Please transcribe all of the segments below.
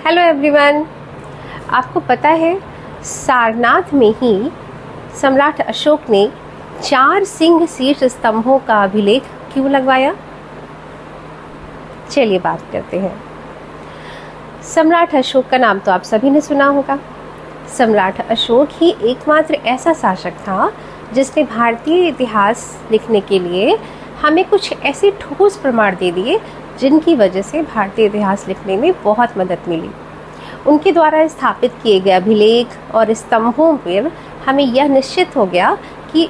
Hello everyone. आपको पता है सारनाथ में ही सम्राट अशोक ने 4 सिंह शीर्ष स्तंभों का अभिलेख क्यों लगवाया? चलिए बात करते हैं। सम्राट अशोक का नाम तो आप सभी ने सुना होगा। सम्राट अशोक ही एकमात्र ऐसा शासक था जिसने भारतीय इतिहास लिखने के लिए हमें कुछ ऐसे ठोस प्रमाण दे दिए जिनकी वजह से भारतीय इतिहास लिखने में बहुत मदद मिली। उनके द्वारा स्थापित किए गए अभिलेख और स्तंभों पर हमें यह निश्चित हो गया कि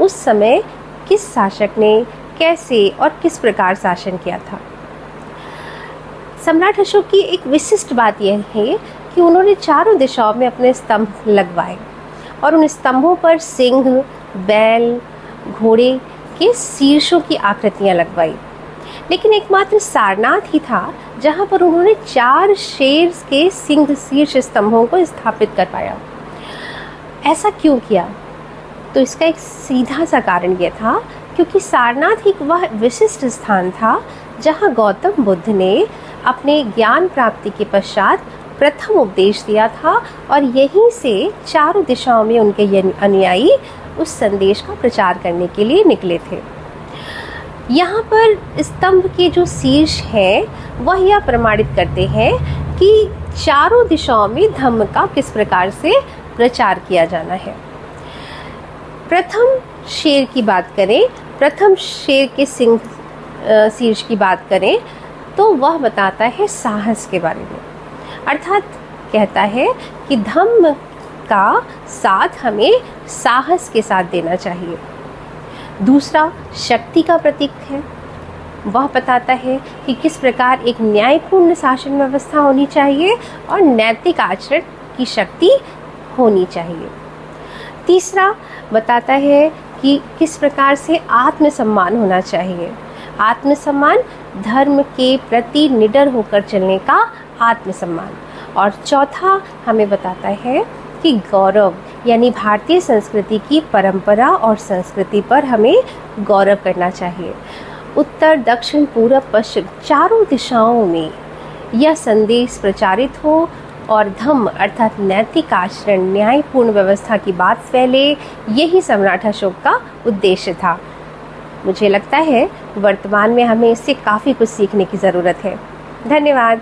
उस समय किस शासक ने कैसे और किस प्रकार शासन किया था। सम्राट अशोक की एक विशिष्ट बात यह है कि उन्होंने चारों दिशाओं में अपने स्तंभ लगवाए और उन स्तंभों पर सिंह, बैल, घोड़े के शीर्षों की आकृतियां लगवाई। लेकिन एकमात्र सारनाथ ही था जहां पर उन्होंने 4 शेर के सिंह शीर्ष स्तंभों को स्थापित कर पाया। ऐसा क्यों किया? तो इसका एक सीधा सा कारण यह था क्योंकि सारनाथ एक वह विशिष्ट स्थान था जहां गौतम बुद्ध ने अपने ज्ञान प्राप्ति के पश्चात प्रथम उपदेश दिया था और यहीं से चारों दिशाओं में उनके अनुयायी उस संदेश का प्रचार करने के लिए निकले थे। यहाँ पर स्तंभ के जो शीर्ष हैं वह यह प्रमाणित करते हैं कि चारों दिशाओं में धम्म का किस प्रकार से प्रचार किया जाना है। प्रथम शेर की बात करें, प्रथम शेर के सिंह शीर्ष की बात करें तो वह बताता है साहस के बारे में, अर्थात कहता है कि धम्म का साथ हमें साहस के साथ देना चाहिए। दूसरा शक्ति का प्रतीक है, वह बताता है कि किस प्रकार एक न्यायपूर्ण शासन व्यवस्था होनी चाहिए और नैतिक आचरण की शक्ति होनी चाहिए। तीसरा बताता है कि किस प्रकार से आत्मसम्मान होना चाहिए, आत्मसम्मान धर्म के प्रति निडर होकर चलने का आत्मसम्मान। और चौथा हमें बताता है कि गौरव, यानी भारतीय संस्कृति की परंपरा और संस्कृति पर हमें गौरव करना चाहिए। उत्तर, दक्षिण, पूरब, पश्चिम चारों दिशाओं में यह संदेश प्रचारित हो और धम्म अर्थात नैतिक आचरण, न्यायपूर्ण व्यवस्था की बात फैले, यही सम्राट अशोक का उद्देश्य था। मुझे लगता है वर्तमान में हमें इससे काफ़ी कुछ सीखने की ज़रूरत है। धन्यवाद।